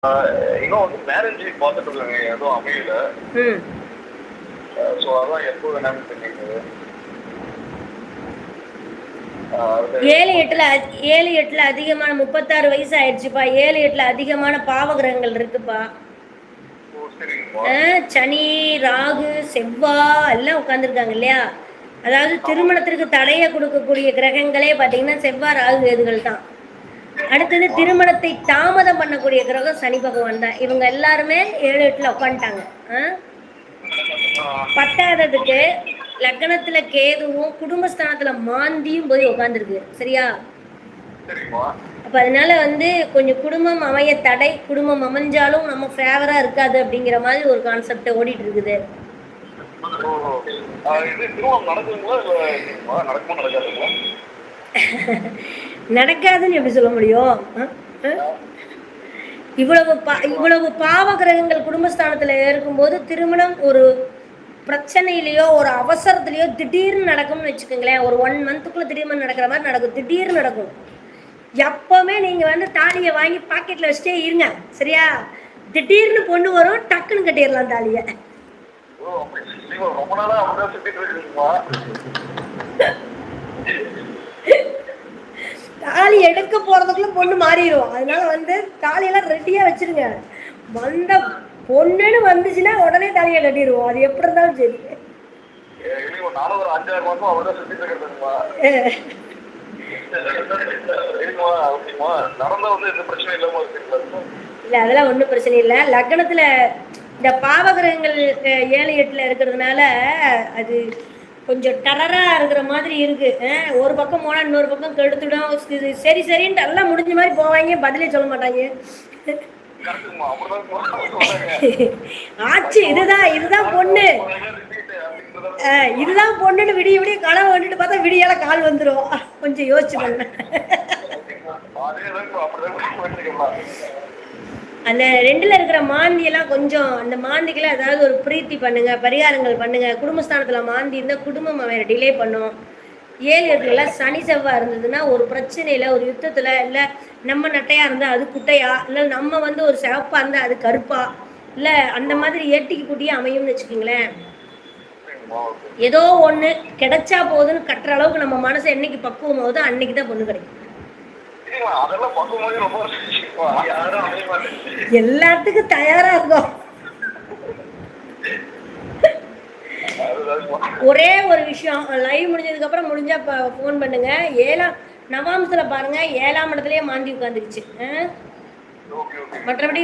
இன்னும் வந்து மேரேஜ் பார்த்துட்டு இருக்காங்க, எதுவும் அமையல. ஸோ அதான் எப்போ வேணாம்னு தெரியுது. 7-8ல அதிகமான 36 வயசு ஆயிடுச்சுப்பா. 7-8ல அதிகமான பாவகிரகங்கள் இருக்குப்பா. சனி, ராகு, செவ்வாய் எல்லாம் உட்கார்ந்துருக்காங்க இல்லையா? அதாவது திருமணத்திற்கு தடையை கொடுக்கக்கூடிய கிரகங்களே பார்த்தீங்கன்னா செவ்வாய், ராகு, கேதுகள் தான். அடுத்தது திருமணத்தை தாமதம் பண்ணக்கூடிய கிரகம் சனி பகவான் தான். இவங்க எல்லாருமே 7-8ல உட்காந்துட்டாங்க. பத்தாததுக்கு லக்னத்துல கேதுவும் குடும்பஸ்தானத்துல மாந்தியும் போய் உட்காந்துருக்கு. சரியா? அப்ப அதனால வந்து கொஞ்சம் குடும்பம் அமைய தடை, குடும்பம் அமைஞ்சாலும் நம்ம ஃபேவரா இருக்காது அப்படிங்கிற மாதிரி ஒரு கான்செப்ட் ஓடிட்டு இருக்குது. நடக்காதுன்னு எப்படி சொல்ல முடியும்? இவ்வளவு பாவ கிரகங்கள் குடும்பஸ்தானத்துல இருக்கும்போது திருமணம் ஒரு பிரச்சனையிலயோ ஒரு அவசரத்திலயோ திடீர்னு நடக்கும்னு வச்சுக்கோங்களேன். ஒரு 1 மந்த்துக்குள்ள திடீர்னு நடக்கிற மாதிரி நடக்கும். திடீர்னு நடக்கும். எப்பவுமே நீங்க வந்து தாலியை வாங்கி பாக்கெட்ல வச்சுட்டே இருங்க. சரியா? திடீர்னு பொண்ணு வரும், டக்குன்னு கட்டிடலாம் தாலிய. தாலி எடுக்க போறதுக்குள்ள பொண்ணு மாறிடும். அதனால வந்து தாலியெல்லாம் ரெடியா வச்சிருங்க. வந்த பொண்ணுன்னு வந்துச்சுன்னா உடனே தாலியை கட்டிடுவோம். அது எப்படி இருந்தாலும் சரி. இல்ல அதெல்லாம் ஒண்ணும் பிரச்சனை இல்லை. லக்னத்துல இந்த பாவகிரகங்கள் 7-8ல இருக்கிறதுனால அது கொஞ்சம் டரரா இருக்கிற மாதிரி இருக்கு. ஒரு பக்கம் போனா இன்னொரு பக்கம் கெடுத்துடும். சரி சரின்ட்டு எல்லாம் முடிஞ்ச மாதிரி போவாங்க, பதிலே சொல்ல மாட்டாங்க. ஆச்சு இதுதான் பொண்ணு, இதுதான் பொண்ணுன்னு விடிய விடிய கனவு வந்துட்டு பார்த்தா விடியால கால் வந்துடும். கொஞ்சம் யோசிச்சு பண்ண. அந்த 2ல இருக்கிற மாந்தியெல்லாம் கொஞ்சம் அந்த மாந்திக்கெல்லாம் ஏதாவது ஒரு பிரீத்தி பண்ணுங்க, பரிகாரங்கள் பண்ணுங்க. குடும்பஸ்தானத்துல மாந்தி இருந்தால் குடும்பம் அவன் டிலே பண்ணும். 7-8ல சனி செவ்வாய் இருந்ததுன்னா ஒரு பிரச்சனையில ஒரு யுத்தத்துல இல்ல நம்ம நட்டையா இருந்தா அது குட்டையா, இல்ல நம்ம வந்து ஒரு சிவப்பா இருந்தா அது கருப்பா, இல்ல அந்த மாதிரி ஏட்டிக்கு குட்டியே அமையும்னு வச்சுக்கோங்களேன். ஏதோ ஒண்ணு கிடைச்சா போதுன்னு கட்டுற அளவுக்கு நம்ம மனசு என்னைக்கு பக்குவம் ஆகுதோ அன்னைக்குதான் பொண்ணு கிடைக்கும். எல்லாத்துக்கும் தயாரா இருக்கும். ஒரே ஒரு விஷயம், லைவ் முடிஞ்சதுக்கு அப்புறம் முடிஞ்சா போன் பண்ணுங்க. 7ஆம் நவாம்சத்துல பாருங்க, 7ஆம் இடத்துலயே மாந்தி உட்காந்துருச்சு. மற்றபடி